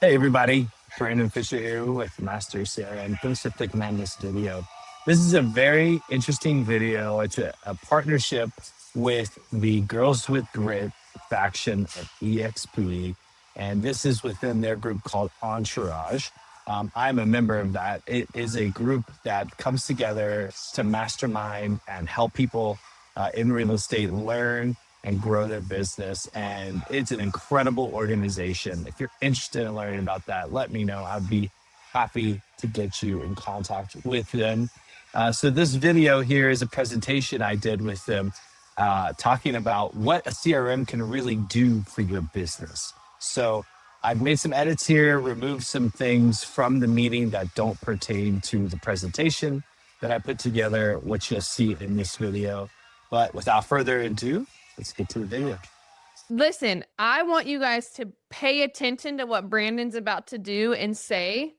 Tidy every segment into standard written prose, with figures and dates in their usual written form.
Hey everybody, Brandon Fisher here with Master Your CRM. Thanks for clicking on this video. This is a very interesting video. It's a partnership with the Girls With Grit faction of EXP, and this is within their group called Entourage. I'm a member of that. It is a group that comes together to mastermind and help people in real estate learn and grow their business. And it's an incredible organization. If you're interested in learning about that, let me know. I'd be happy to get you in contact with them. So this video here is a presentation I did with them talking about what a CRM can really do for your business. So I've made some edits here, removed some things from the meeting that don't pertain to the presentation that I put together, which you'll see in this video. But without further ado, let's get to the video. Listen, I want you guys to pay attention to what Brandon's about to do and say,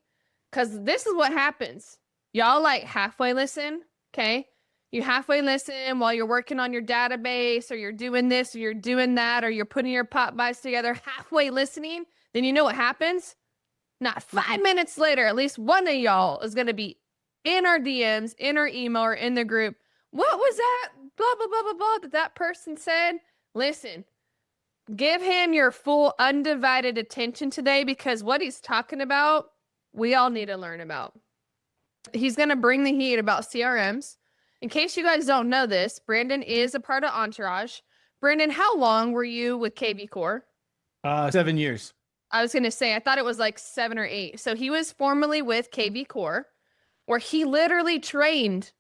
because this is what happens. Y'all like halfway listen, okay? You halfway listen while you're working on your database, or you're doing this, or you're doing that, or you're putting your pop buys together, halfway listening. Then you know what happens? Not 5 minutes later, at least one of y'all is going to be in our DMs, in our email, or in the group. What was that? Blah, blah, blah, blah, blah, that person said. Listen, give him your full undivided attention today, because what he's talking about, we all need to learn about. He's going to bring the heat about CRMs. In case you guys don't know this, Brandon is a part of Entourage. Brandon, how long were you with KV Core? 7 years. I was going to say, I thought it was like 7 or 8. So he was formerly with KV Core, where he literally trained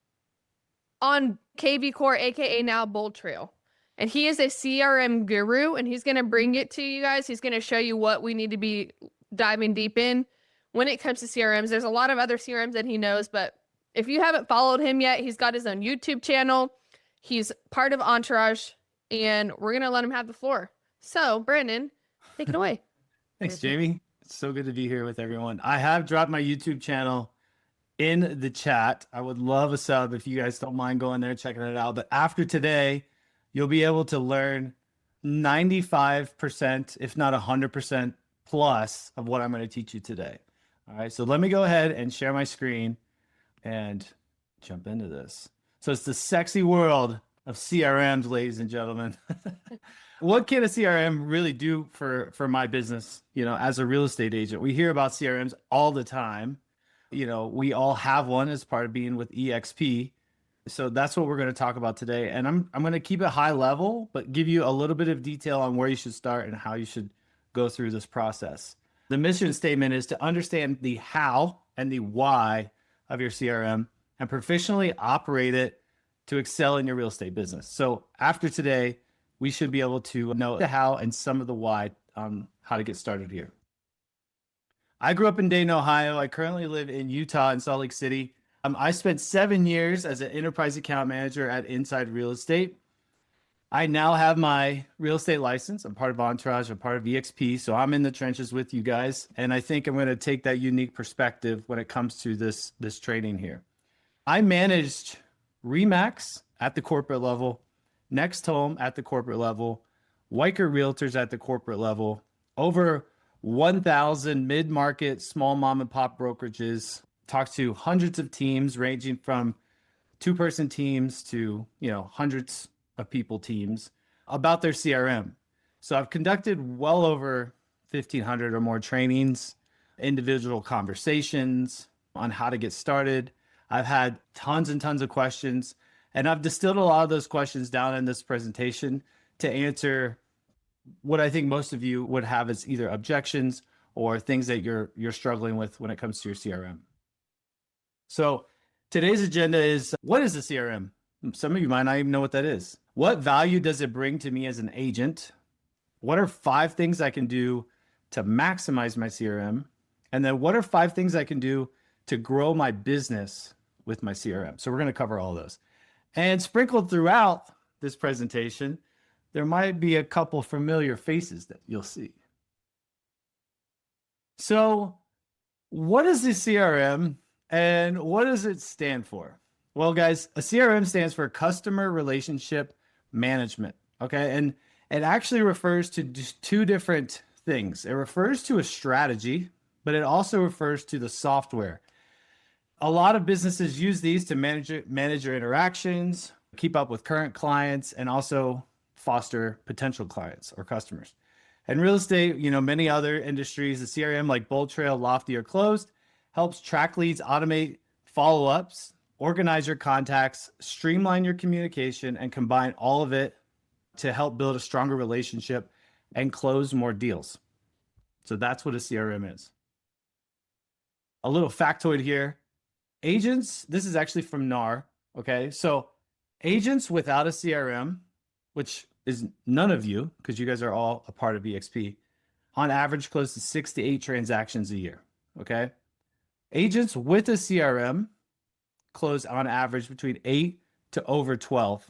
on KV Core, aka now Bold Trail. And he is a CRM guru, and he's going to bring it to you guys. He's going to show you what we need to be diving deep in when it comes to CRMs. There's a lot of other CRMs that he knows, but if you haven't followed him yet, he's got his own YouTube channel. He's part of Entourage, and we're going to let him have the floor. So, Brandon, take it away. Thanks, Jamie. It's so good to be here with everyone. I have dropped my YouTube channel in the chat. I would love a sub if you guys don't mind going there and checking it out. But after today, you'll be able to learn 95%, if not 100% plus of what I'm going to teach you today. All right, so let me go ahead and share my screen and jump into this. So it's the sexy world of CRMs, ladies and gentlemen. What can a CRM really do for my business, as a real estate agent? We hear about CRMs all the time. We all have one as part of being with EXP. So that's what we're going to talk about today. And I'm going to keep it high level, but give you a little bit of detail on where you should start and how you should go through this process. The mission statement is to understand the how and the why of your CRM and professionally operate it to excel in your real estate business. So after today, we should be able to know the how and some of the why on how to get started here. I grew up in Dayton, Ohio. I currently live in Utah and Salt Lake City. I spent 7 years as an enterprise account manager at Inside Real Estate. I now have my real estate license. I'm part of Entourage. I'm part of EXP. So I'm in the trenches with you guys. And I think I'm going to take that unique perspective when it comes to this training here. I managed Remax at the corporate level, Next Home at the corporate level, Weicker Realtors at the corporate level, over 1,000 mid-market, small mom and pop brokerages, talked to hundreds of teams ranging from 2-person teams to, hundreds of people teams about their CRM. So I've conducted well over 1,500 or more trainings, individual conversations on how to get started. I've had tons and tons of questions, and I've distilled a lot of those questions down in this presentation to answer what I think most of you would have as either objections or things that you're struggling with when it comes to your CRM. So today's agenda is, what is a CRM? Some of you might not even know what that is. What value does it bring to me as an agent? What are 5 things I can do to maximize my CRM? And then what are 5 things I can do to grow my business with my CRM? So we're going to cover all of those. And sprinkled throughout this presentation, there might be a couple familiar faces that you'll see. So what is the CRM and what does it stand for? Well, guys, a CRM stands for Customer Relationship Management. Okay. And it actually refers to just 2 different things. It refers to a strategy, but it also refers to the software. A lot of businesses use these to manage your interactions, keep up with current clients, and also foster potential clients or customers. In real estate, many other industries, the CRM like Bold Trail, Lofty, or Closed helps track leads, automate follow-ups, organize your contacts, streamline your communication, and combine all of it to help build a stronger relationship and close more deals. So that's what a CRM is. A little factoid here. Agents, this is actually from NAR. Okay. So agents without a CRM, which is none of you, because you guys are all a part of EXP, on average close to 6 to 8 transactions a year. Okay. Agents with a CRM close on average between 8 to over 12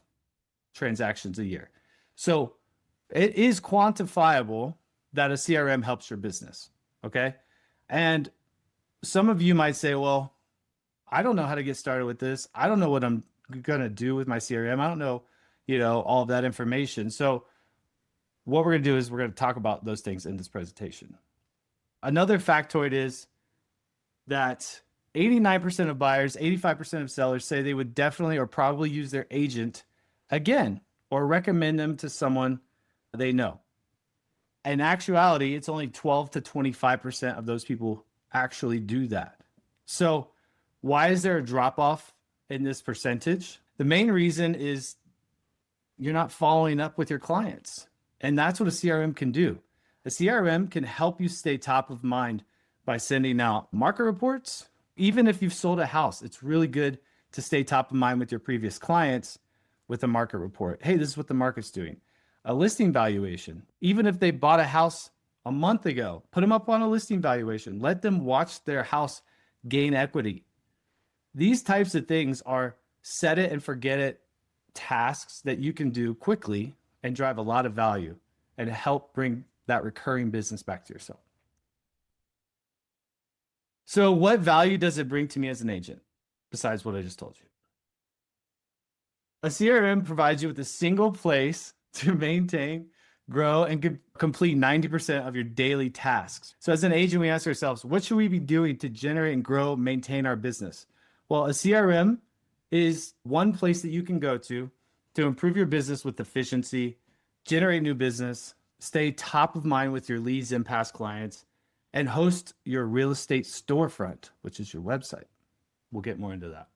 transactions a year. So it is quantifiable that a CRM helps your business. Okay. And some of you might say, well, I don't know how to get started with this. I don't know what I'm going to do with my CRM. I don't know, all of that information. So what we're going to do is we're going to talk about those things in this presentation. Another factoid is that 89% of buyers, 85% of sellers say they would definitely or probably use their agent again or recommend them to someone they know. In actuality, it's only 12 to 25% of those people actually do that. So why is there a drop off in this percentage? The main reason is you're not following up with your clients. And that's what a CRM can do. A CRM can help you stay top of mind by sending out market reports. Even if you've sold a house, it's really good to stay top of mind with your previous clients with a market report. Hey, this is what the market's doing. A listing valuation. Even if they bought a house a month ago, put them up on a listing valuation. Let them watch their house gain equity. These types of things are set it and forget it tasks that you can do quickly and drive a lot of value and help bring that recurring business back to yourself. So what value does it bring to me as an agent besides what I just told you? A CRM provides you with a single place to maintain, grow, and complete 90% of your daily tasks. So as an agent, we ask ourselves, what should we be doing to generate and grow, maintain our business? Well, a CRM is one place that you can go to improve your business with efficiency, generate new business, stay top of mind with your leads and past clients, and host your real estate storefront, which is your website. We'll get more into that.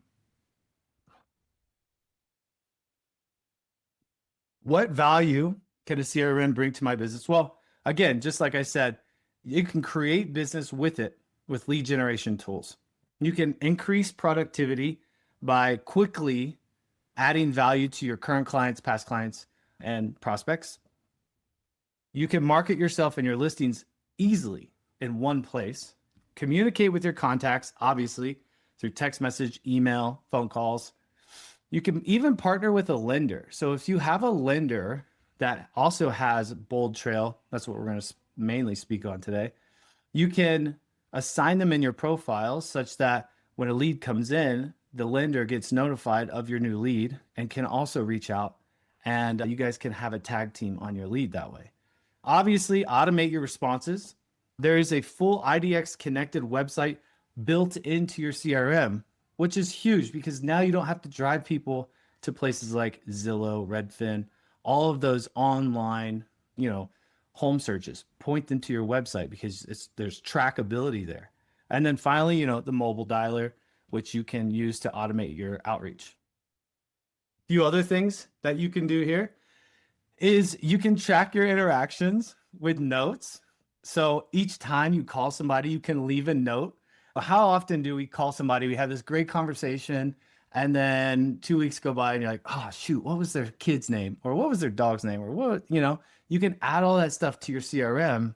What value can a CRM bring to my business? Well, again, just like I said, you can create business with it with lead generation tools. You can increase productivity by quickly adding value to your current clients, past clients, and prospects. You can market yourself and your listings easily in one place. Communicate with your contacts, obviously, through text message, email, phone calls. You can even partner with a lender. So if you have a lender that also has Bold Trail, that's what we're going to mainly speak on today, you can assign them in your profile such that when a lead comes in, the lender gets notified of your new lead and can also reach out, and you guys can have a tag team on your lead that way. Obviously, automate your responses. There is a full IDX connected website built into your CRM, which is huge because now you don't have to drive people to places like Zillow, Redfin, all of those online, home searches. Point them to your website because there's trackability there. And then finally, the mobile dialer, which you can use to automate your outreach. A few other things that you can do here is you can track your interactions with notes. So each time you call somebody, you can leave a note. How often do we call somebody? We have this great conversation, and then 2 weeks go by, and you're like, oh, shoot, what was their kid's name? Or what was their dog's name? Or what, you can add all that stuff to your CRM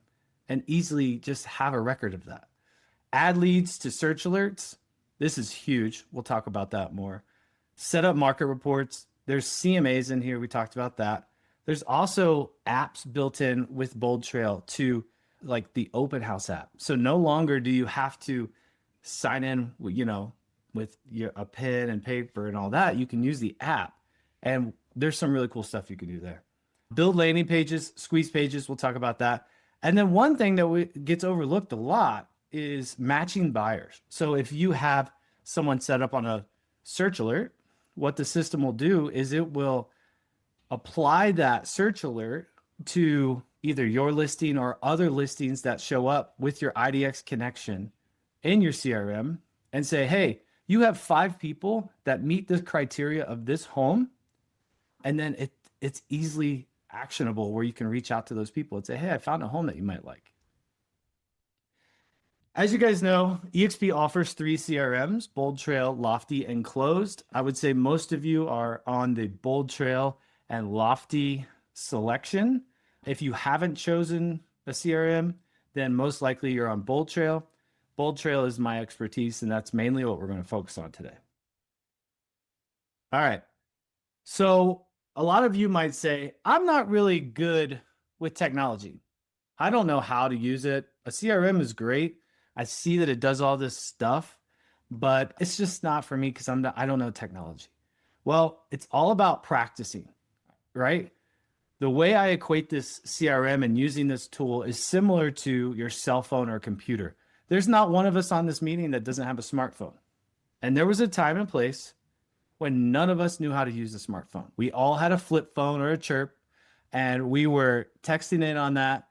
and easily just have a record of that. Add leads to search alerts. This is huge. We'll talk about that more. Set up market reports. There's CMAs in here. We talked about that. There's also apps built in with Bold Trail to like the open house app. So no longer do you have to sign in, with a pen and paper and all that. You can use the app, and there's some really cool stuff you can do there. Build landing pages, squeeze pages. We'll talk about that. And then one thing that gets overlooked a lot is matching buyers. So if you have someone set up on a search alert, what the system will do is it will apply that search alert to either your listing or other listings that show up with your IDX connection in your CRM and say, hey, you have 5 people that meet the criteria of this home. And then it's easily actionable where you can reach out to those people and say, hey, I found a home that you might like. As you guys know, eXp offers 3 CRMs, Bold Trail, Lofty, and Closed. I would say most of you are on the Bold Trail and Lofty selection. If you haven't chosen a CRM, then most likely you're on Bold Trail. Bold Trail is my expertise, and that's mainly what we're going to focus on today. All right. So a lot of you might say, I'm not really good with technology. I don't know how to use it. A CRM is great. I see that it does all this stuff, but it's just not for me because I don't know technology. Well, it's all about practicing, right? The way I equate this CRM and using this tool is similar to your cell phone or computer. There's not one of us on this meeting that doesn't have a smartphone. And there was a time and place when none of us knew how to use a smartphone. We all had a flip phone or a chirp, and we were texting in on that,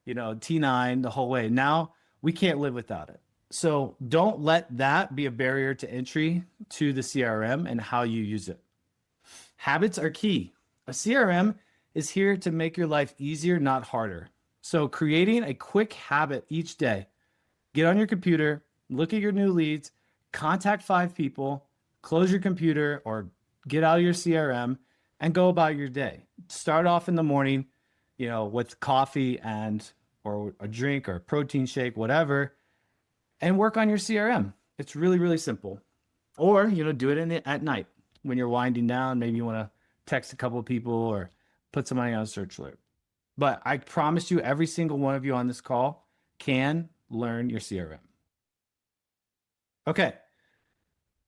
T9 the whole way. Now we can't live without it. So don't let that be a barrier to entry to the CRM and how you use it. Habits are key. A CRM is here to make your life easier, not harder. So creating a quick habit each day, get on your computer, look at your new leads, contact 5 people, close your computer or get out of your CRM and go about your day. Start off in the morning, with coffee or a drink or a protein shake, whatever, and work on your CRM. It's really, really simple. Or, do it at night when you're winding down. Maybe you want to text a couple of people or put somebody on a search alert. But I promise you, every single one of you on this call can learn your CRM. Okay.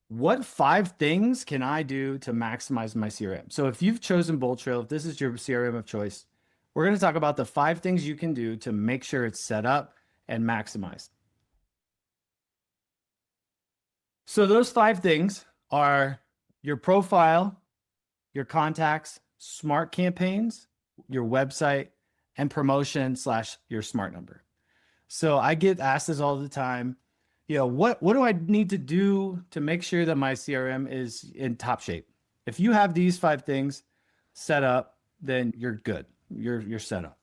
What 5 things can I do to maximize my CRM? So if you've chosen Bold Trail, if this is your CRM of choice, we're going to talk about the 5 things you can do to make sure it's set up and maximized. So those 5 things are your profile, your contacts, smart campaigns, your website, and promotion / your smart number. So I get asked this all the time. What do I need to do to make sure that my CRM is in top shape? If you have these 5 things set up, then you're good. You're set up.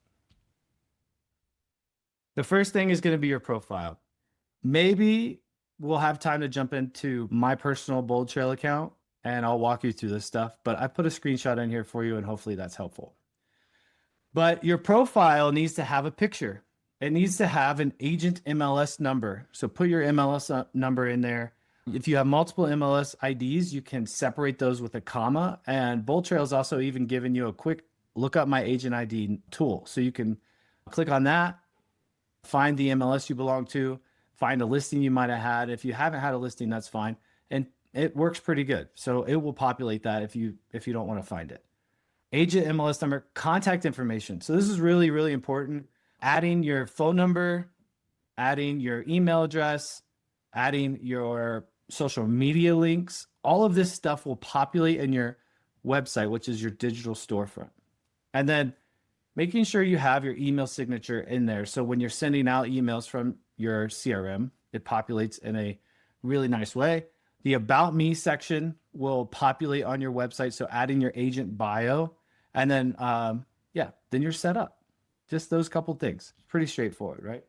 The first thing is going to be your profile. Maybe we'll have time to jump into my personal Bold Trail account and I'll walk you through this stuff, but I put a screenshot in here for you and hopefully that's helpful. But your profile needs to have a picture. It needs to have an agent MLS number. So put your MLS number in there. If you have multiple MLS IDs, you can separate those with a comma. And Bold Trail is also even giving you a quick look up my agent ID tool. So you can click on that, find the MLS you belong to, find a listing you might have had. If you haven't had a listing, that's fine. And it works pretty good. So it will populate that if you don't want to find it. Agent MLS number, contact information. So this is really, really important. Adding your phone number, adding your email address, adding your social media links, all of this stuff will populate in your website, which is your digital storefront. And then making sure you have your email signature in there. So when you're sending out emails from your CRM, it populates in a really nice way. The About Me section will populate on your website. So adding your agent bio, and then, then you're set up. Just those couple things. Pretty straightforward, right?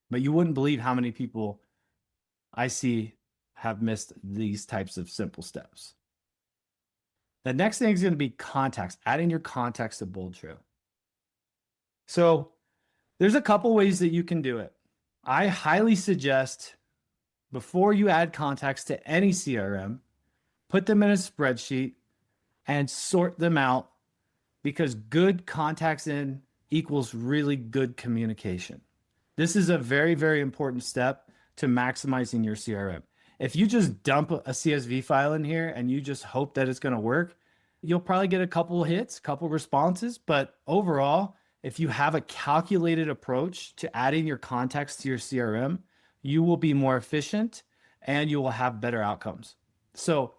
But you wouldn't believe how many people I see have missed these types of simple steps. The next thing is going to be contacts, adding your contacts to Bold Trail. So there's a couple ways that you can do it. I highly suggest before you add contacts to any CRM, put them in a spreadsheet and sort them out, because good contacts in equals really good communication. This is a very, very important step to maximizing your CRM. If you just dump a CSV file in here and you just hope that it's going to work, you'll probably get a couple hits, couple responses, but overall, if you have a calculated approach to adding your contacts to your CRM, you will be more efficient and you will have better outcomes. So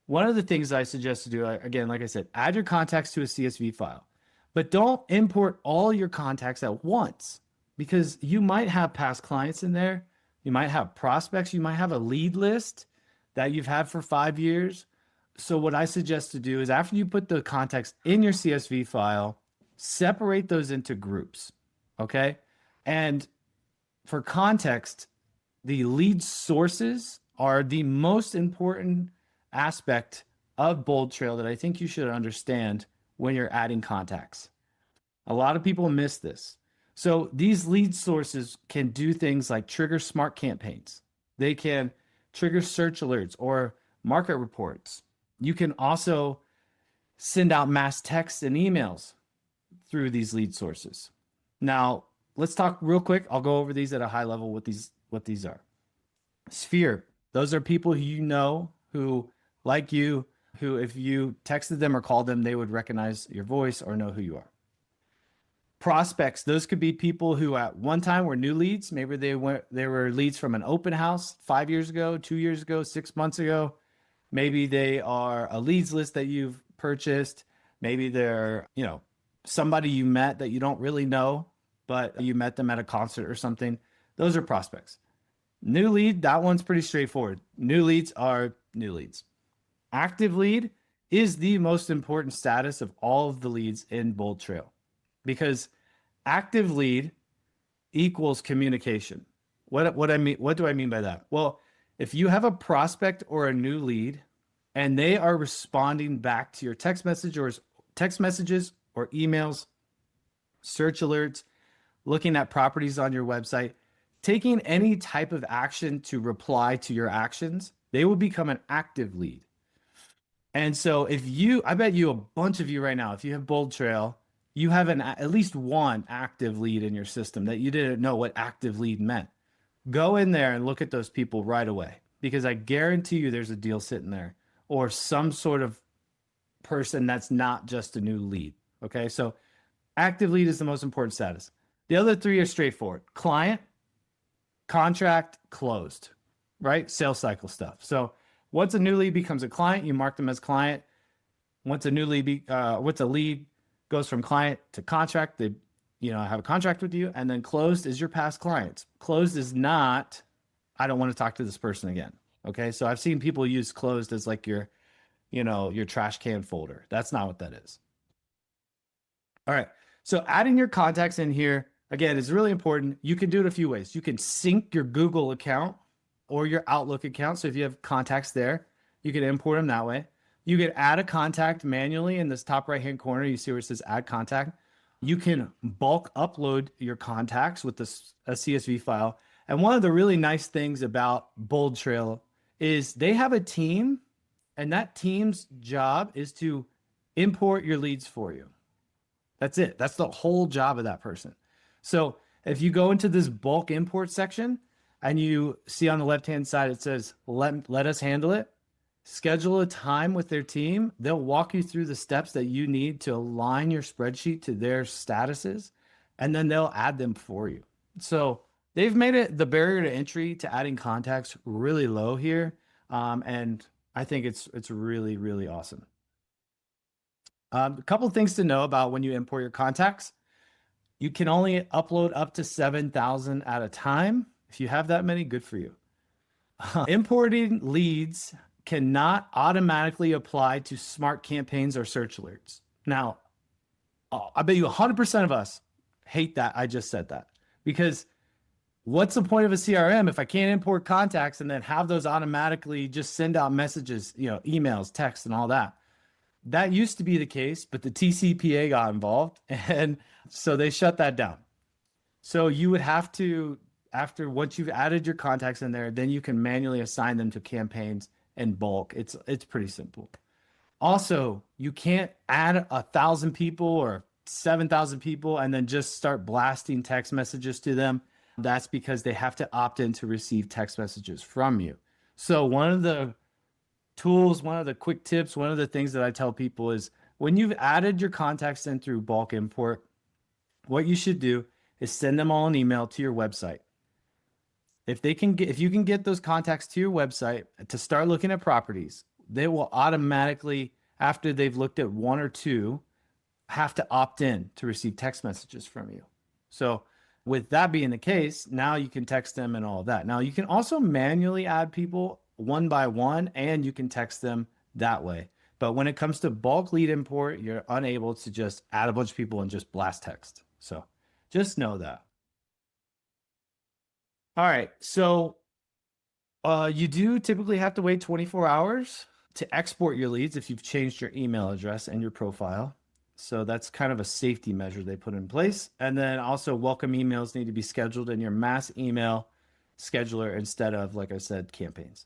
one of the things I suggest to do, again, like I said, add your contacts to a CSV file, but don't import all your contacts at once, because you might have past clients in there. You might have prospects. You might have a lead list that you've had for 5 years. So what I suggest to do is, after you put the contacts in your CSV file, separate those into groups, okay? And for context, the lead sources are the most important aspect of Bold Trail that I think you should understand when you're adding contacts. A lot of people miss this. So these lead sources can do things like trigger smart campaigns. They can trigger search alerts or market reports. You can also send out mass texts and emails through these lead sources. Now, let's talk real quick. I'll go over these at a high level, what these are. Sphere, those are people you know who, like you, who if you texted them or called them, they would recognize your voice or know who you are. Prospects, those could be people who at one time were new leads. Maybe they were leads from an open house 5 years ago, 2 years ago, 6 months ago. Maybe they are a leads list that you've purchased. Maybe they're, somebody you met that you don't really know, but you met them at a concert or something. Those are prospects. New lead, that one's pretty straightforward. New leads are new leads. Active lead is the most important status of all of the leads in Bold Trail, because active lead equals communication. What do I mean by that? Well, if you have a prospect or a new lead and they are responding back to your text messages or emails, search alerts, looking at properties on your website, taking any type of action to reply to your actions, they will become an active lead. And so I bet you, a bunch of you right now, if you have Bold Trail, you have at least one active lead in your system that you didn't know what active lead meant. Go in there and look at those people right away, because I guarantee you there's a deal sitting there or some sort of person that's not just a new lead. Okay, so active lead is the most important status. The other three are straightforward: client, contract, closed, right? Sales cycle stuff. So once a new lead becomes a client, you mark them as client. Once a lead goes from client to contract, they have a contract with you. And then closed is your past clients. Closed is not, I don't want to talk to this person again. Okay, so I've seen people use closed as like your trash can folder. That's not what that is. All right, so adding your contacts in here, again, is really important. You can do it a few ways. You can sync your Google account or your Outlook account. So if you have contacts there, you can import them that way. You can add a contact manually in this top right-hand corner. You see where it says add contact. You can bulk upload your contacts with a CSV file. And one of the really nice things about Bold Trail is they have a team, and that team's job is to import your leads for you. That's it. That's the whole job of that person. So if you go into this bulk import section and you see on the left-hand side, it says, let us handle it. Schedule a time with their team. They'll walk you through the steps that you need to align your spreadsheet to their statuses, and then they'll add them for you. So they've made the barrier to entry to adding contacts really low here. And I think it's really, really awesome. A couple of things to know about when you import your contacts. You can only upload up to 7,000 at a time. If you have that many, good for you. Importing leads cannot automatically apply to smart campaigns or search alerts. Now, I bet you 100% of us hate that I just said that, because what's the point of a CRM if I can't import contacts and then have those automatically just send out messages, emails, texts, and all that? That used to be the case, but the TCPA got involved, and so they shut that down. So you would have to, once you've added your contacts in there, then you can manually assign them to campaigns in bulk. It's pretty simple. Also, you can't add 1,000 people or 7,000 people and then just start blasting text messages to them. That's because they have to opt in to receive text messages from you. So one of the tools, one of the quick tips, one of the things that I tell people is, when you've added your contacts in through bulk import, what you should do is send them all an email to your website. If you can get those contacts to your website to start looking at properties, they will automatically, after they've looked at one or two, have to opt in to receive text messages from you. So with that being the case, now you can text them and all of that. Now you can also manually add people one by one, and you can text them that way. But when it comes to bulk lead import, you're unable to just add a bunch of people and just blast text. So just know that. All right. So you do typically have to wait 24 hours to export your leads if you've changed your email address and your profile. So that's kind of a safety measure they put in place. And then also welcome emails need to be scheduled in your mass email scheduler instead of, like I said, campaigns.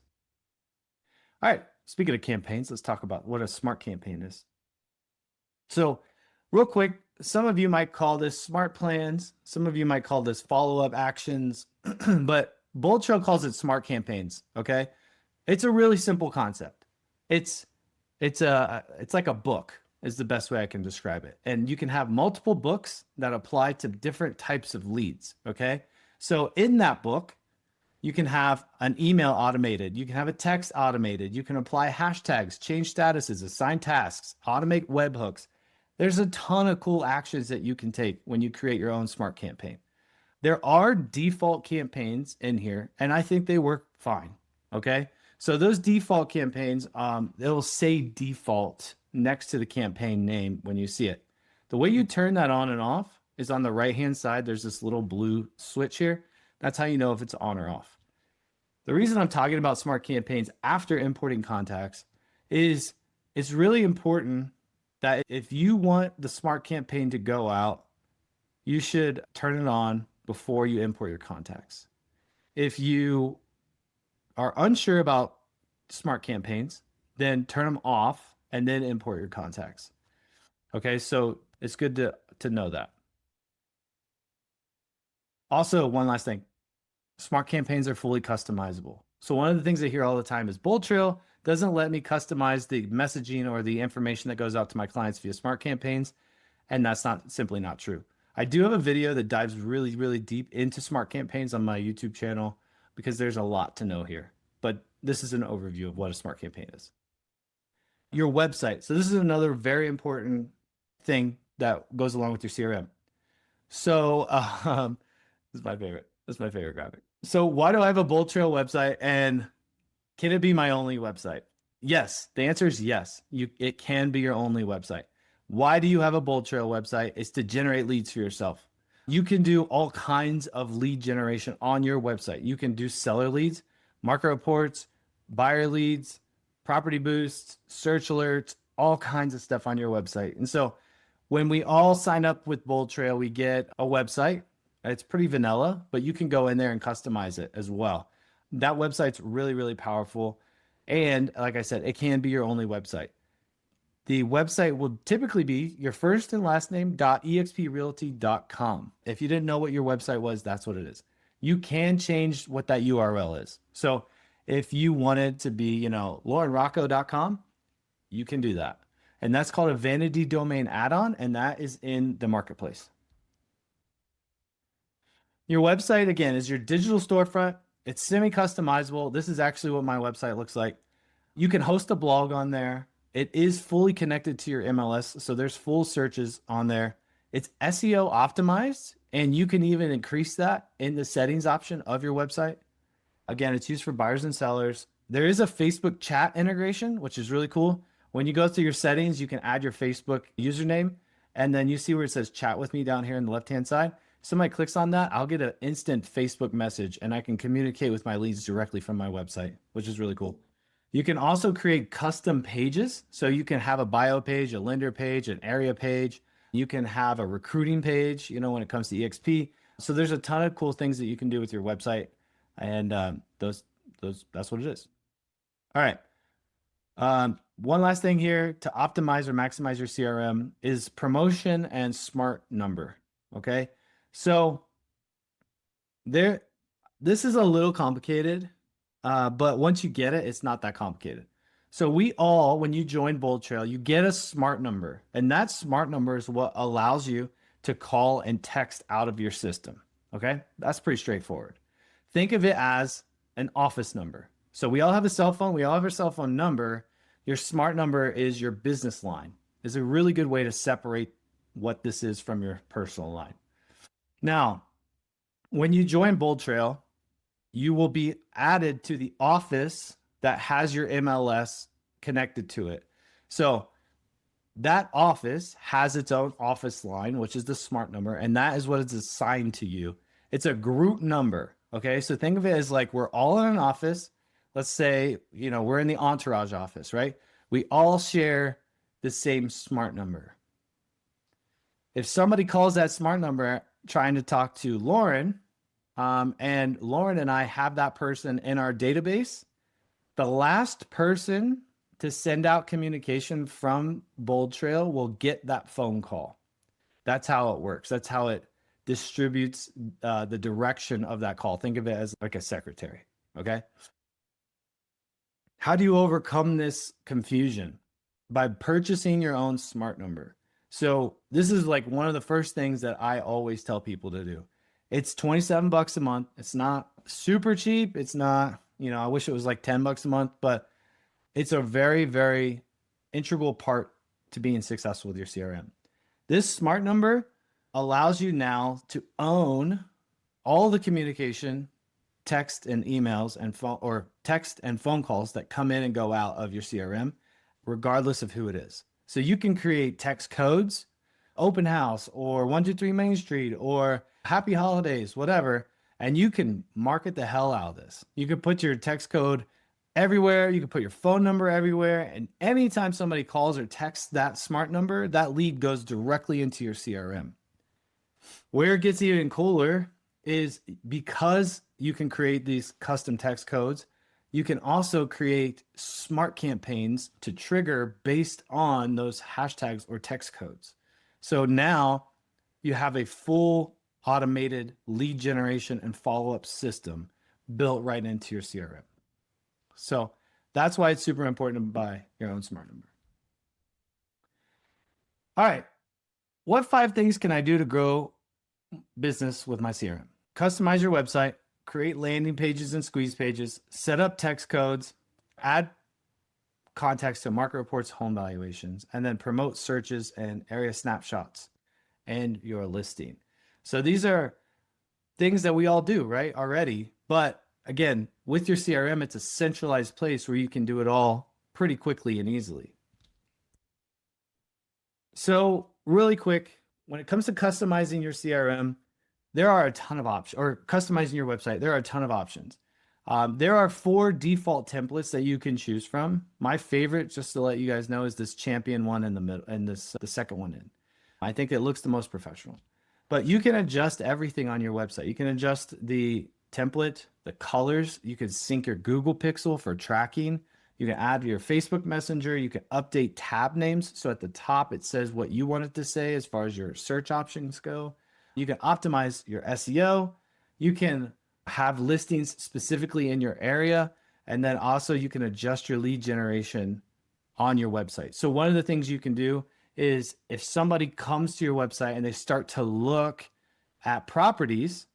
All right. Speaking of campaigns, let's talk about what a smart campaign is. So real quick, some of you might call this smart plans. Some of you might call this follow-up actions, but Bold Trail calls it smart campaigns. Okay. It's a really simple concept. It's like a book is the best way I can describe it. And you can have multiple books that apply to different types of leads. Okay. So in that book, you can have an email automated. You can have a text automated. You can apply hashtags, change statuses, assign tasks, automate webhooks. There's a ton of cool actions that you can take when you create your own smart campaign. There are default campaigns in here, and I think they work fine. Okay. So those default campaigns, it'll say default next to the campaign name when you see it. The way you turn that on and off is on the right-hand side. There's this little blue switch here. That's how you know if it's on or off. The reason I'm talking about smart campaigns after importing contacts is it's really important that if you want the smart campaign to go out, you should turn it on before you import your contacts. If you are unsure about smart campaigns, then turn them off and then import your contacts. Okay, so it's good to know that. Also, one last thing. Smart campaigns are fully customizable. So one of the things I hear all the time is Bold Trail doesn't let me customize the messaging or the information that goes out to my clients via smart campaigns. And that's simply not true. I do have a video that dives really, really deep into smart campaigns on my YouTube channel because there's a lot to know here. But this is an overview of what a smart campaign is. Your website. So this is another very important thing that goes along with your CRM. So this is my favorite. That's my favorite graphic. So why do I have a Bold Trail website, and can it be my only website? Yes. The answer is yes. It can be your only website. Why do you have a Bold Trail website? It's to generate leads for yourself. You can do all kinds of lead generation on your website. You can do seller leads, market reports, buyer leads, property boosts, search alerts, all kinds of stuff on your website. And so when we all sign up with Bold Trail, we get a website. It's pretty vanilla, but you can go in there and customize it as well. That website's really, really powerful. And like I said, it can be your only website. The website will typically be your first and last name .exprealty.com. If you didn't know what your website was, that's what it is. You can change what that URL is. So if you wanted to be, laurenrocco.com, you can do that. And that's called a vanity domain add-on, and that is in the marketplace. Your website, again, is your digital storefront. It's semi-customizable. This is actually what my website looks like. You can host a blog on there. It is fully connected to your MLS, so there's full searches on there. It's SEO optimized, and you can even increase that in the settings option of your website. Again, it's used for buyers and sellers. There is a Facebook chat integration, which is really cool. When you go to your settings, you can add your Facebook username, and then you see where it says chat with me down here on the left-hand side. Somebody clicks on that, I'll get an instant Facebook message, and I can communicate with my leads directly from my website, which is really cool. You can also create custom pages. So you can have a bio page, a lender page, an area page. You can have a recruiting page, when it comes to EXP. So there's a ton of cool things that you can do with your website. And that's what it is. All right. One last thing here to optimize or maximize your CRM is promotion and smart number. Okay. So this is a little complicated, but once you get it, it's not that complicated. So when you join Bold Trail, you get a smart number, and that smart number is what allows you to call and text out of your system. Okay, that's pretty straightforward. Think of it as an office number. So we all have a cell phone. We all have our cell phone number. Your smart number is your business line. Is a really good way to separate what this is from your personal line. Now, when you join Bold Trail, you will be added to the office that has your MLS connected to it. So that office has its own office line, which is the smart number, and that is what is assigned to you. It's a group number. Okay, so think of it as like we're all in an office. Let's say, we're in the Entourage office, right? We all share the same smart number. If somebody calls that smart number trying to talk to Lauren, and Lauren and I have that person in our database, the last person to send out communication from Bold Trail will get that phone call. That's how it works. That's how it distributes the direction of that call. Think of it as like a secretary, okay? How do you overcome this confusion? By purchasing your own smart number. So this is like one of the first things that I always tell people to do. It's $27 a month. It's not super cheap. It's not, I wish it was like $10 a month, but it's a very, very integral part to being successful with your CRM. This smart number allows you now to own all the communication, text and emails and phone, or text and phone calls that come in and go out of your CRM, regardless of who it is. So you can create text codes, open house, or 123 Main Street, or happy holidays, whatever, and you can market the hell out of this. You can put your text code everywhere. You can put your phone number everywhere. And anytime somebody calls or texts that smart number, that lead goes directly into your CRM. Where it gets even cooler is because you can create these custom text codes, you can also create smart campaigns to trigger based on those hashtags or text codes. So now you have a full automated lead generation and follow-up system built right into your CRM. So that's why it's super important to buy your own smart number. All right. What 5 things can I do to grow business with my CRM? Customize your website, create landing pages and squeeze pages, set up text codes, add context to market reports, home valuations, and then promote searches and area snapshots and your listing. So these are things that we all do, right, already. But again, with your CRM, it's a centralized place where you can do it all pretty quickly and easily. So really quick, when it comes to customizing your CRM, there are a ton of options, or customizing your website, there are a ton of options. There are 4 default templates that you can choose from. My favorite, just to let you guys know, is this champion one in the middle, and the second one in. I think it looks the most professional. But you can adjust everything on your website. You can adjust the template, the colors. You can sync your Google Pixel for tracking. You can add your Facebook Messenger. You can update tab names. So at the top, it says what you want it to say as far as your search options go. You can optimize your SEO. You can have listings specifically in your area. And then also you can adjust your lead generation on your website. So one of the things you can do is if somebody comes to your website and they start to look at properties,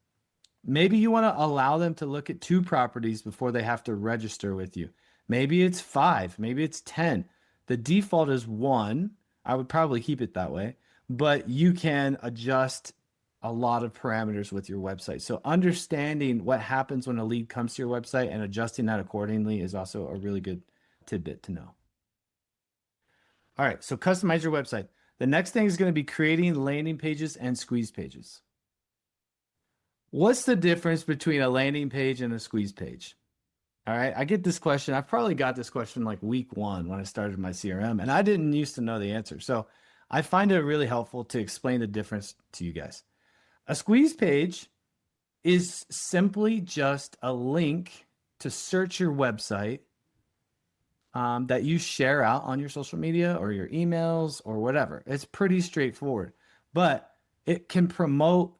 maybe you want to allow them to look at 2 properties before they have to register with you. Maybe it's 5, maybe it's 10. The default is 1. I would probably keep it that way, but you can adjust a lot of parameters with your website. So understanding what happens when a lead comes to your website and adjusting that accordingly is also a really good tidbit to know. All right, so customize your website. The next thing is going to be creating landing pages and squeeze pages. What's the difference between a landing page and a squeeze page? All right, I get this question. I've probably got this question like week 1 when I started my CRM, and I didn't used to know the answer. So I find it really helpful to explain the difference to you guys. A squeeze page is simply just a link to search your website that you share out on your social media or your emails or whatever. It's pretty straightforward, but it can promote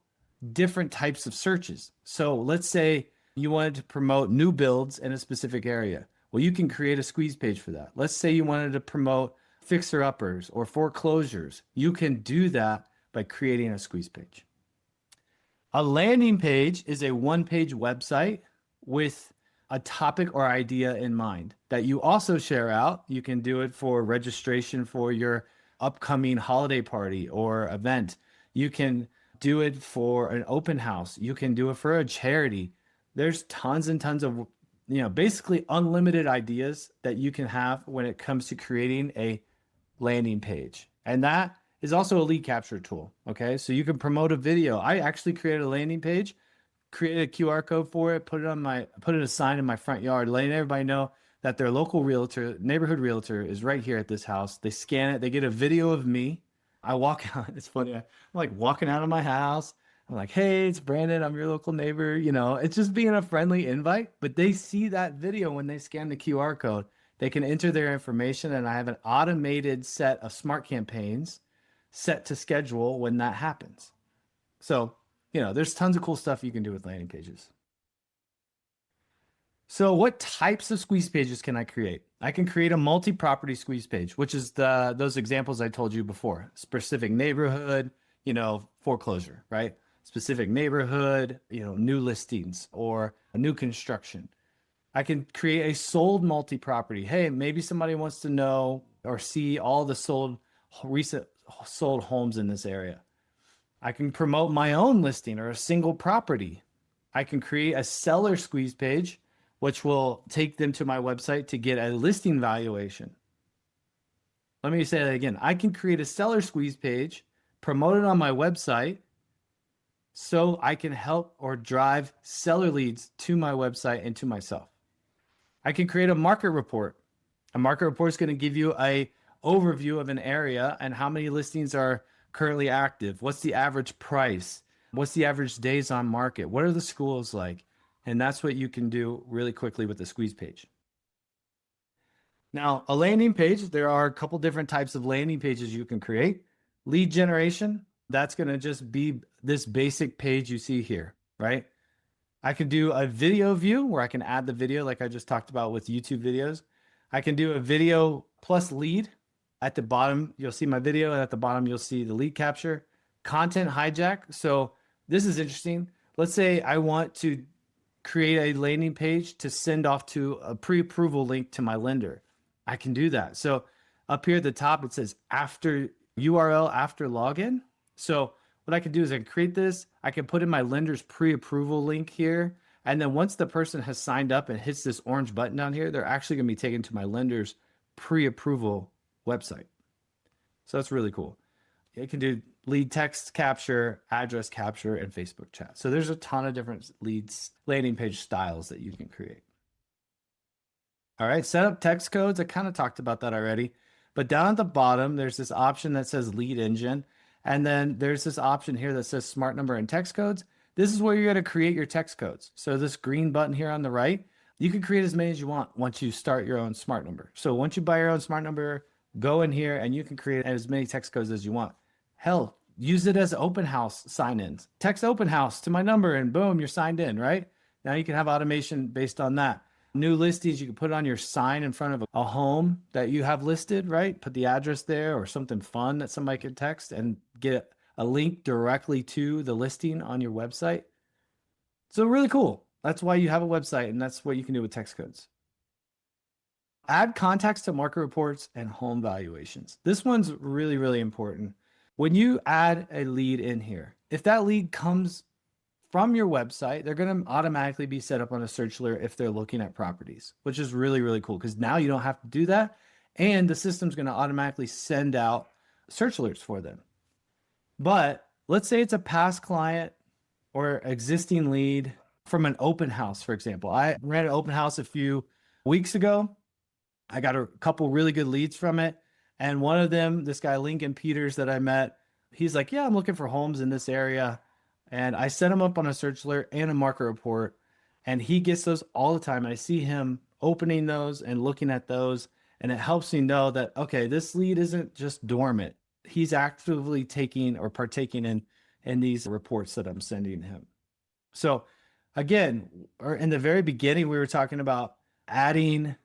different types of searches. So let's say you wanted to promote new builds in a specific area. Well, you can create a squeeze page for that. Let's say you wanted to promote fixer-uppers or foreclosures. You can do that by by creating a squeeze page. A landing page is a one-page website with a topic or idea in mind that you also share out. You can do it for registration for your upcoming holiday party or event. You can do it for an open house. You can do it for a charity. There's tons and tons of, basically unlimited ideas that you can have when it comes to creating a landing page. And that is also a lead capture tool. Okay. So you can promote a video. I actually created a landing page, created a QR code for it, put it a sign in my front yard, letting everybody know that their local realtor, neighborhood realtor is right here at this house. They scan it, they get a video of me. I walk out, it's funny. I'm like walking out of my house. I'm like, hey, it's Brandon. I'm your local neighbor. It's just being a friendly invite, but they see that video when they scan the QR code. They can enter their information, and I have an automated set of smart campaigns set to schedule when that happens. So, there's tons of cool stuff you can do with landing pages. So what types of squeeze pages can I create? I can create a multi-property squeeze page, which is those examples I told you before. Specific neighborhood, foreclosure, right? Specific neighborhood, new listings or a new construction. I can create a sold multi-property. Hey, maybe somebody wants to know or see all the recent sold homes in this area. I can promote my own listing or a single property. I can create a seller squeeze page, which will take them to my website to get a listing valuation. Let me say that again. I can create a seller squeeze page, promote it on my website, so I can help or drive seller leads to my website and to myself. I can create a market report. A market report is going to give you an overview of an area and how many listings are currently active. What's the average price? What's the average days on market? What are the schools like? And that's what you can do really quickly with the squeeze page. Now, a landing page, there are a couple different types of landing pages you can create. Lead generation, that's going to just be this basic page you see here, right? I can do a video view where I can add the video like I just talked about with YouTube videos. I can do a video plus lead. At the bottom, you'll see my video, and at the bottom, you'll see the lead capture. Content hijack. So this is interesting. Let's say I want to create a landing page to send off to a pre-approval link to my lender. I can do that. So up here at the top, it says after URL after login. So what I can do is I can create this. I can put in my lender's pre-approval link here. And then once the person has signed up and hits this orange button down here, they're actually going to be taken to my lender's pre-approval website. So that's really cool. It can do lead text capture, address capture, and Facebook chat. So there's a ton of different landing page styles that you can create. All right, set up text codes. I kind of talked about that already. But down at the bottom, there's this option that says lead engine. And then there's this option here that says smart number and text codes. This is where you're going to create your text codes. So this green button here on the right, you can create as many as you want once you start your own smart number. So once you buy your own smart number, go in here and you can create as many text codes as you want. Hell, use it as open house sign-ins. Text open house to my number and boom, you're signed in, right? Now you can have automation based on that. New listings, you can put on your sign in front of a home that you have listed, right? Put the address there or something fun that somebody could text and get a link directly to the listing on your website. So really cool. That's why you have a website, and that's what you can do with text codes. Add contacts to market reports and home valuations. This one's really, really important. When you add a lead in here, if that lead comes from your website, they're going to automatically be set up on a search alert if they're looking at properties, which is really, really cool because now you don't have to do that. And the system's going to automatically send out search alerts for them. But let's say it's a past client or existing lead from an open house, for example. I ran an open house a few weeks ago. I got a couple really good leads from it. And one of them, this guy, Lincoln Peters, that I met, he's like, yeah, I'm looking for homes in this area. And I set him up on a search alert and a market report. And he gets those all the time. I see him opening those and looking at those. And it helps me know that, okay, this lead isn't just dormant. He's actively taking or partaking in these reports that I'm sending him. So again, or in the very beginning, we were talking about adding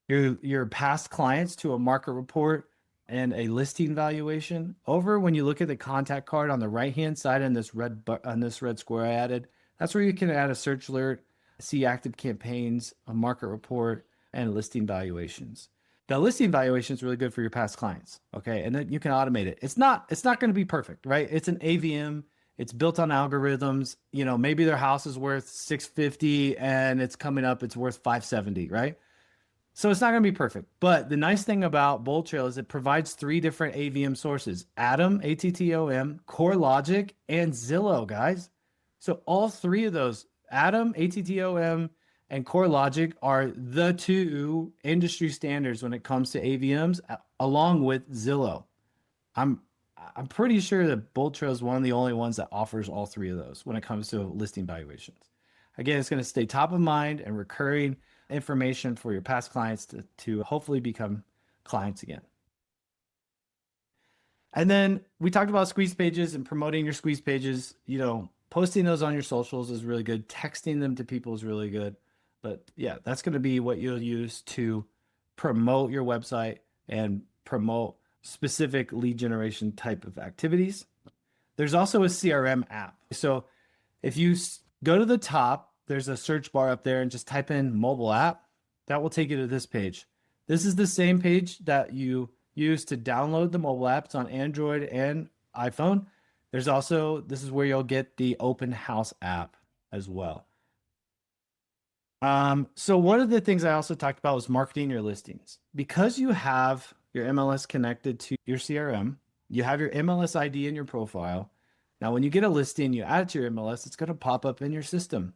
your past clients to a market report and a listing valuation. Over when you look at the contact card on the right-hand side on this red square I added, that's where you can add a search alert, see active campaigns, a market report, and listing valuations. The listing valuation is really good for your past clients. Okay. And then you can automate it. It's not going to be perfect, right? It's an AVM. It's built on algorithms. Maybe their house is worth 650 and it's coming up, it's worth 570, right? So it's not going to be perfect. But the nice thing about Bold Trail is it provides 3 different AVM sources: Atom, ATTOM, CoreLogic, and Zillow, guys. So all 3 of those, Atom, ATTOM, and CoreLogic, are the 2 industry standards when it comes to AVMs, along with Zillow. I'm pretty sure that Bold Trail is one of the only ones that offers all 3 of those when it comes to listing valuations. Again, it's going to stay top of mind and recurring information for your past clients to hopefully become clients again. And then we talked about squeeze pages and promoting your squeeze pages. Posting those on your socials is really good. Texting them to people is really good. But yeah, that's going to be what you'll use to promote your website and promote specific lead generation type of activities. There's also a CRM app. So if you go to the top, there's a search bar up there and just type in mobile app. That will take you to this page. This is the same page that you use to download the mobile app. It's on Android and iPhone. This is where you'll get the Open House app as well. So one of the things I also talked about was marketing your listings. Because you have your MLS connected to your CRM, you have your MLS ID in your profile. Now, when you get a listing, you add it to your MLS, it's going to pop up in your system.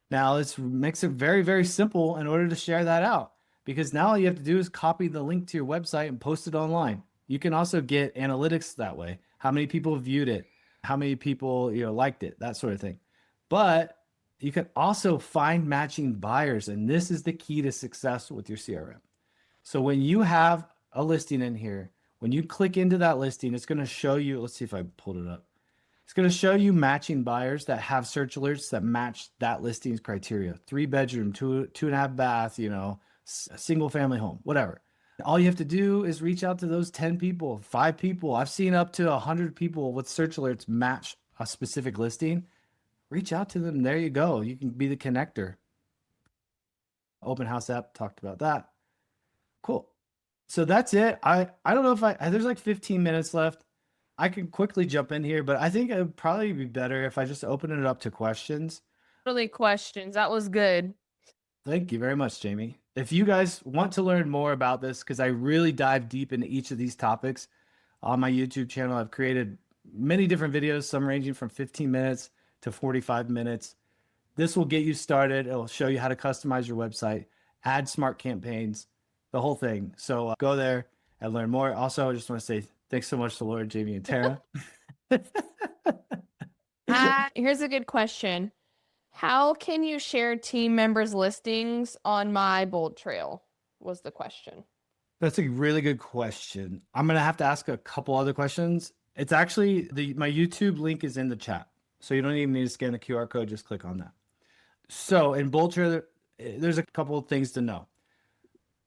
Now, this makes it very, very simple in order to share that out, because now all you have to do is copy the link to your website and post it online. You can also get analytics that way. How many people viewed it? How many people liked it? That sort of thing. But you can also find matching buyers, and this is the key to success with your CRM. So when you have a listing in here, when you click into that listing, it's going to show you, let's see if I pulled it up. It's going to show you matching buyers that have search alerts that match that listing's criteria: 3-bedroom, 2.5 bath, single family home, whatever. All you have to do is reach out to those 10 people, 5 people. I've seen up to 100 people with search alerts match a specific listing. Reach out to them. There you go. You can be the connector. Open House app, talked about that. Cool. So that's it. I don't know if there's like 15 minutes left. I can quickly jump in here, but I think it would probably be better if I just open it up to questions. Really questions. That was good. Thank you very much, Jamie. If you guys want to learn more about this, because I really dive deep into each of these topics on my YouTube channel, I've created many different videos, some ranging from 15 minutes to 45 minutes. This will get you started. It'll show you how to customize your website, add smart campaigns, the whole thing. So go there and learn more. Also, I just want to say thanks so much to Laura, Jamie, and Tara. Here's a good question. How can you share team members' listings on my Bold Trail? Was the question. That's a really good question. I'm going to have to ask a couple other questions. It's actually, my YouTube link is in the chat. So you don't even need to scan the QR code, just click on that. So in Bold Trail, there's a couple of things to know.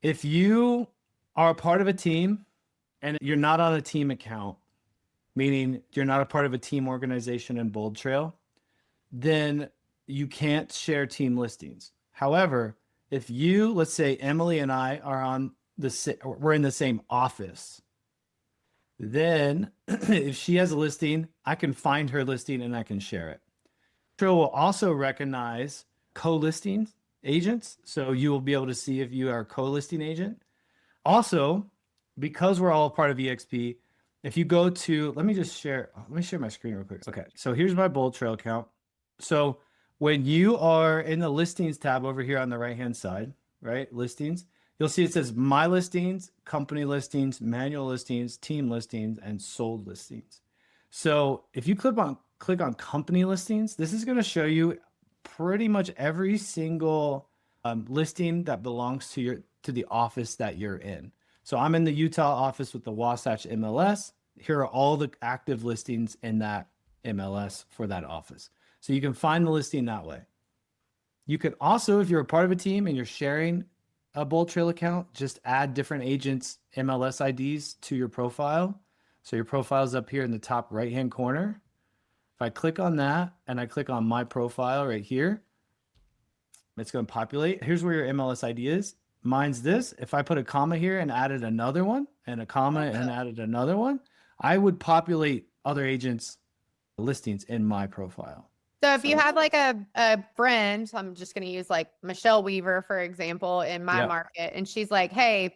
If you are a part of a team and you're not on a team account, meaning you're not a part of a team organization in Bold Trail, then you can't share team listings. However, if you, let's say Emily and I are we're in the same office, then if she has a listing, I can find her listing and I can share it. Trail will also recognize co-listing agents. So you will be able to see if you are a co-listing agent. Also, because we're all part of EXP, if you go to, let me share my screen real quick. Okay, so here's my Bold Trail account. So when you are in the listings tab over here on the right-hand side, right, listings, you'll see it says my listings, company listings, manual listings, team listings, and sold listings. So if you click on company listings, this is going to show you pretty much every single listing that belongs to the office that you're in. So I'm in the Utah office with the Wasatch MLS. Here are all the active listings in that MLS for that office. So you can find the listing that way. You can also, if you're a part of a team and you're sharing a Bold Trail account, just add different agents' MLS IDs to your profile. So your profile is up here in the top right-hand corner. If I click on that and I click on my profile right here, it's going to populate. Here's where your MLS ID is. Mine's this. If I put a comma here and added another one and a comma and added another one, I would populate other agents' listings in my profile. So if you have like a friend, so I'm just going to use like Michelle Weaver, for example, in my market, and she's like, hey,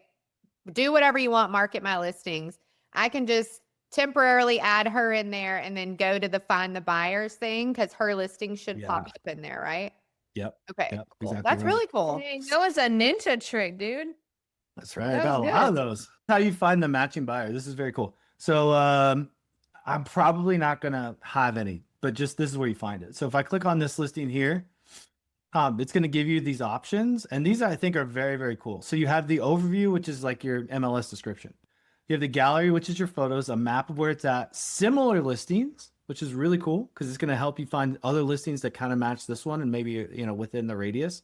do whatever you want, market my listings. I can just temporarily add her in there and then go to the find the buyers thing because her listing should pop up in there, right? Yep. Okay. Yep, Cool. exactly That's right. really cool. Dang, that was a ninja trick, dude. That's right. That I got a was lot of good. those. How you find the matching buyer. This is very cool. So I'm probably not going to have any, but just this is where you find it. So if I click on this listing here, it's going to give you these options. And these I think are very, very cool. So you have the overview, which is like your MLS description. You have the gallery, which is your photos, a map of where it's at, similar listings, which is really cool because it's going to help you find other listings that kind of match this one and maybe, you know, within the radius.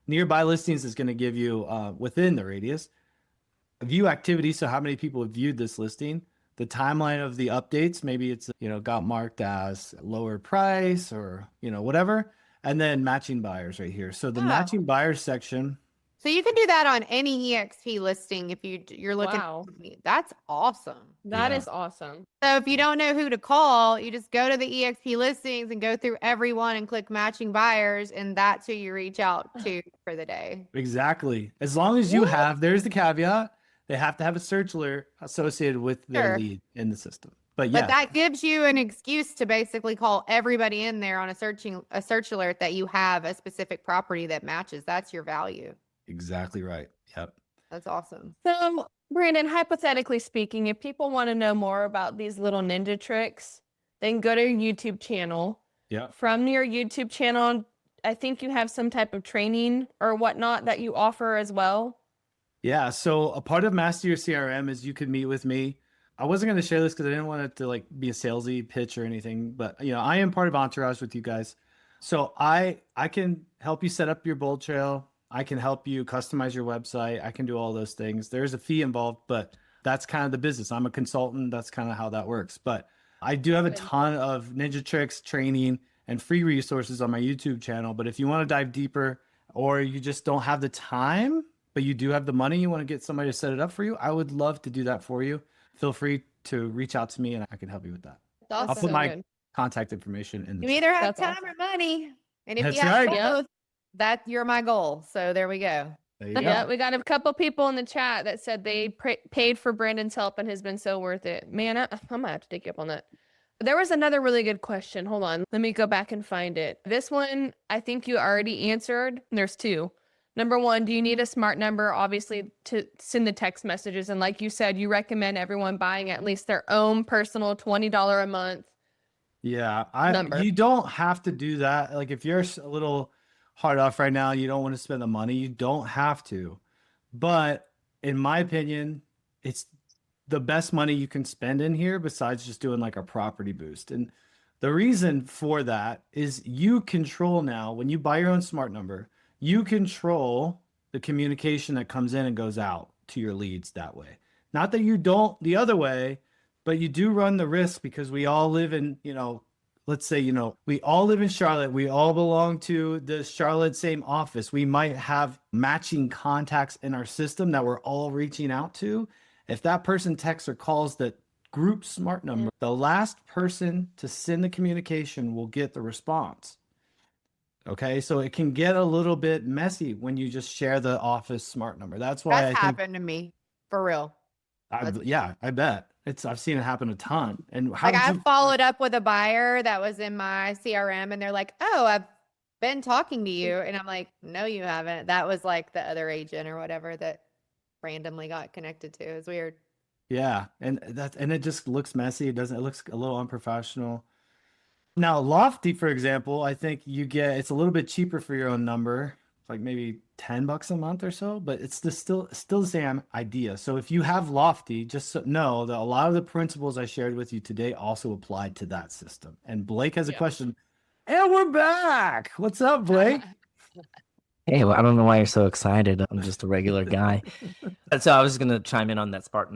Nearby listings is going to give you within the radius. View activity, so how many people have viewed this listing, the timeline of the updates, maybe it's, you know, got marked as lower price or, you know, whatever, and then matching buyers right here. So the matching buyers section. So you can do that on any EXP listing if you're looking. Wow. That's awesome. That is awesome. So if you don't know who to call, you just go to the EXP listings and go through everyone and click matching buyers, and that's who you reach out to for the day. Exactly. As long as you have, there's the caveat, they have to have a search alert associated with their lead in the system. But yeah, that gives you an excuse to basically call everybody in there on a search alert that you have a specific property that matches. That's your value. exactly right. Yep. That's awesome. So, Brandon, hypothetically speaking, if people want to know more about these little ninja tricks, then go to your YouTube channel. Yeah. From your YouTube channel, I think you have some type of training or whatnot that you offer as well. Yeah. So a part of Master Your CRM is you could meet with me. I wasn't going to share this because I didn't want it to like be a salesy pitch or anything, but you know, I am part of Entourage with you guys. So I can help you set up your Bold Trail. I can help you customize your website. I can do all those things. There's a fee involved, but that's kind of the business. I'm a consultant. That's kind of how that works. But I do have a ton of ninja tricks, training, and free resources on my YouTube channel. But if you want to dive deeper or you just don't have the time, but you do have the money, you want to get somebody to set it up for you, I would love to do that for you. Feel free to reach out to me and I can help you with that. That's I'll put so my good. contact information in the You either have That's time awesome. or money. And if That's you have right. both, you're my goal. So there we go. There you Yeah, go. we got a couple people in the chat that said they paid for Brandon's help and has been so worth it. Man, I'm gonna have to take you up on that. There was another really good question. Hold on. Let me go back and find it. This one, I think you already answered. There's two. Number one, do you need a smart number, obviously, to send the text messages? And like you said, you recommend everyone buying at least their own personal $20 a month. Yeah, Number. you don't have to do that. Like if you're a little hard off right now, you don't want to spend the money, you don't have to. But in my opinion, it's the best money you can spend in here besides just doing like a property boost. And the reason for that is you control now, when you buy your own smart number, you control the communication that comes in and goes out to your leads that way. Not that you don't the other way, but you do run the risk because we all live in, you know, let's say, you know, we all live in Charlotte. We all belong to the Charlotte same office. We might have matching contacts in our system that we're all reaching out to. If that person texts or calls that group smart number, the last person to send the communication will get the response. Okay, so it can get a little bit messy when you just share the office smart number. That's why That's I think, happened to me for real. yeah, I bet I've seen it happen a ton. And how Like did I you, followed up with a buyer that was in my CRM and they're like, oh, I've been talking to you. And I'm like, no, you haven't. That was like the other agent or whatever that randomly got connected to. It's weird. yeah, and it just looks messy. It looks a little unprofessional. Now, Lofty, for example, I think it's a little bit cheaper for your own number, like maybe $10 a month or so, but it's still the same idea. So if you have Lofty, know that a lot of the principles I shared with you today also apply to that system. And Blake has a question. And we're back. What's up, Blake? Hey, well, I don't know why you're so excited. I'm just a regular guy. And so I was going to chime in on that smart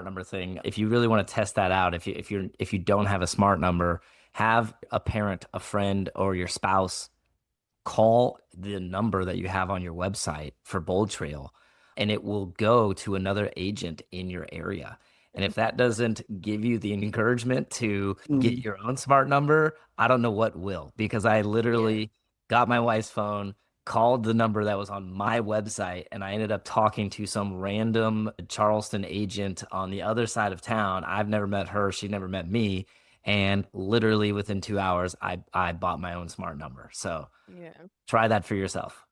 number thing. If you really want to test that out, if you don't have a smart number, have a parent, a friend, or your spouse call the number that you have on your website for Bold Trail, and it will go to another agent in your area. And if that doesn't give you the encouragement to get your own smart number, I don't know what will, because I literally got my wife's phone, called the number that was on my website, and I ended up talking to some random Charleston agent on the other side of town. I've never met her, she never met me. And literally within 2 hours, I bought my own smart number. So Yeah. try that for yourself.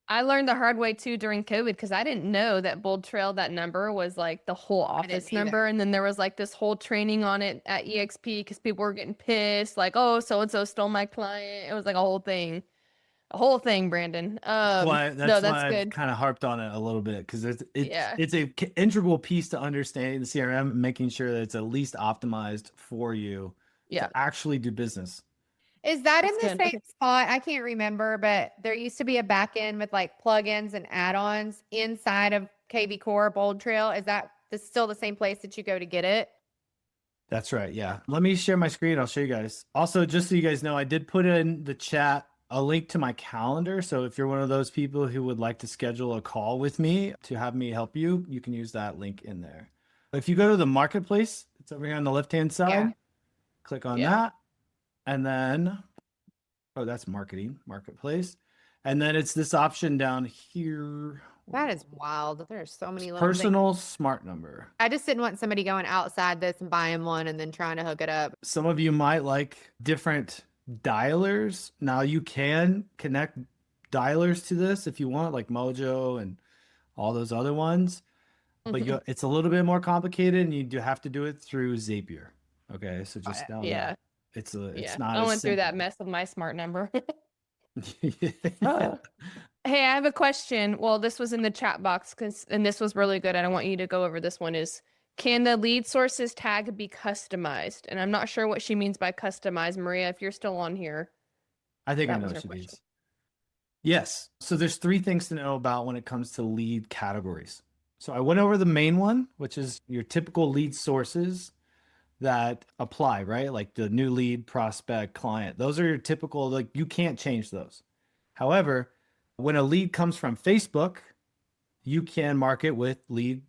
I learned the hard way too during COVID because I didn't know that Bold Trail, that number was like the whole office number. And then there was like this whole training on it at EXP because people were getting pissed, like, oh, so and so stole my client. It was like a whole thing. A whole thing, Brandon. That's No, that's why I've good. kind of harped on it a little bit, because Yeah. it's a integral piece to understanding the CRM, making sure that it's at least optimized for you Yeah. to actually do business. Is that in That's the good. same spot? I can't remember, but there used to be a back end with like plugins and add-ons inside of KV Core Bold Trail. Is that still the same place that you go to get it? That's right. Yeah. Let me share my screen. I'll show you guys. Also, just so you guys know, I did put in the chat a link to my calendar. So if you're one of those people who would like to schedule a call with me to have me help you, you can use that link in there. If you go to the marketplace, it's over here on the left-hand side. Yeah. Click on Yeah. that. And then, oh, that's marketing, marketplace. And then it's this option down here. That is wild. There's so many little Personal smart number. I just didn't want somebody going outside this and buying one and then trying to hook it up. Some of you might like different dialers. Now you can connect dialers to this if you want, like Mojo and all those other ones. But it's a little bit more complicated, and you do have to do it through Zapier. Okay, so just know Yeah. that it's not. I as went through that simple. mess with my smart number. Yeah. Hey, I have a question. Well, this was in the chat box and this was really good. I don't want you to go over this one is, can the lead sources tag be customized? And I'm not sure what she means by customized. Maria, if you're still on here. I think I That know was what her she question. means. Yes. So there's 3 things to know about when it comes to lead categories. So I went over the main one, which is your typical lead sources that apply, right? Like the new lead, prospect, client. Those are your typical, like you can't change those. However, when a lead comes from Facebook, you can mark it with lead,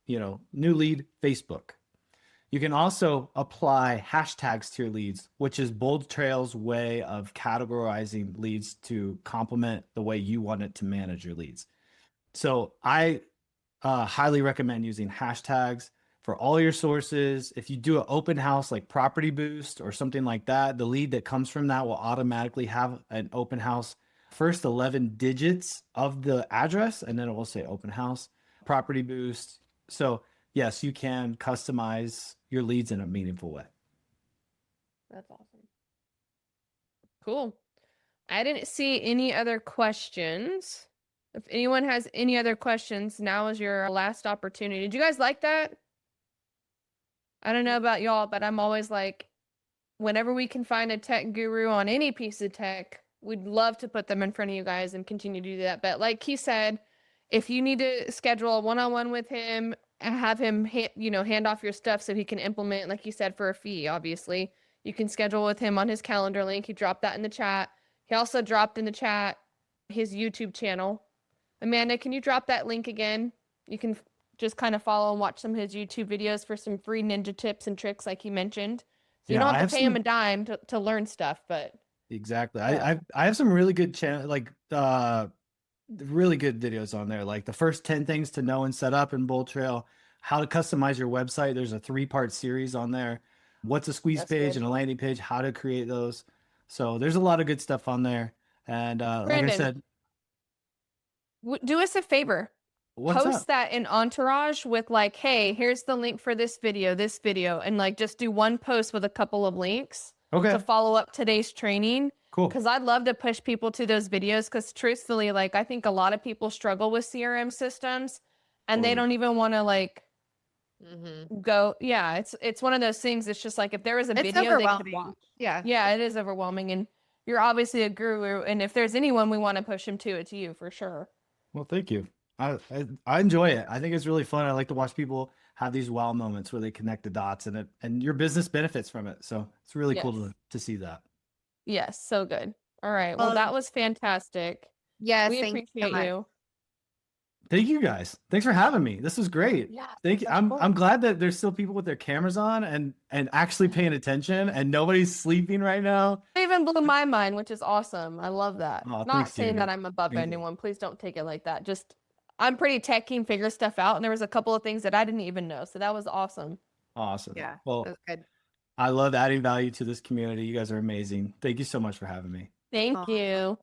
new lead Facebook. You can also apply hashtags to your leads, which is Bold Trail's way of categorizing leads to complement the way you want it to manage your leads. So I highly recommend using hashtags for all your sources. If you do an open house like Property Boost or something like that, the lead that comes from that will automatically have an open house first 11 digits of the address, and then it will say open house, Property Boost. So yes, you can customize your leads in a meaningful way. That's awesome. Cool. I didn't see any other questions. If anyone has any other questions, now is your last opportunity. Did you guys like that? I don't know about y'all, but I'm always like, whenever we can find a tech guru on any piece of tech, we'd love to put them in front of you guys and continue to do that. But like he said, if you need to schedule a one-on-one with him, have him, hand off your stuff so he can implement, like you said, for a fee, obviously, you can schedule with him on his calendar link. He dropped that in the chat. He also dropped in the chat his YouTube channel. Amanda, can you drop that link again? You can just kind of follow and watch some of his YouTube videos for some free ninja tips and tricks like he mentioned. So you don't have to pay him a dime to learn stuff, but exactly. I have some really good really good videos on there, like the first 10 things to know and set up in Bold Trail, how to customize your website. There's a 3-part series on there. What's a squeeze page and a landing page, how to create those. So there's a lot of good stuff on there. And like I said, do us a favor. Post that in Entourage with like, hey, here's the link for this video, and like just do one post with a couple of links to follow up today's training. Cool. Because I'd love to push people to those videos because truthfully, like I think a lot of people struggle with CRM systems and they don't even want to like go. Yeah, it's one of those things. It's just like if there was a video they could watch. Yeah. Yeah, it is overwhelming. And you're obviously a guru. And if there's anyone we want to push him to, it's you for sure. Well, thank you. I enjoy it. I think it's really fun. I like to watch people have these wow moments where they connect the dots and your business benefits from it. So it's really cool Yes. to see that. Yes, so good. All right. Well, that was fantastic. Yes, We thank you so appreciate much. you. Thank you guys. Thanks for having me. This was great. Yeah. Thank you. of I'm course. glad that there's still people with their cameras on and actually paying attention and nobody's sleeping right now. It even blew my mind, which is awesome. I love that. Oh, Not thanks, saying Jamie. that I'm above Thank you. anyone. Please don't take it like that. Just I'm pretty techy and figure stuff out, and there was a couple of things that I didn't even know. So that was awesome. Awesome. Yeah, Well, that's good. I love adding value to this community. You guys are amazing. Thank you so much for having me. Thank Aw. you.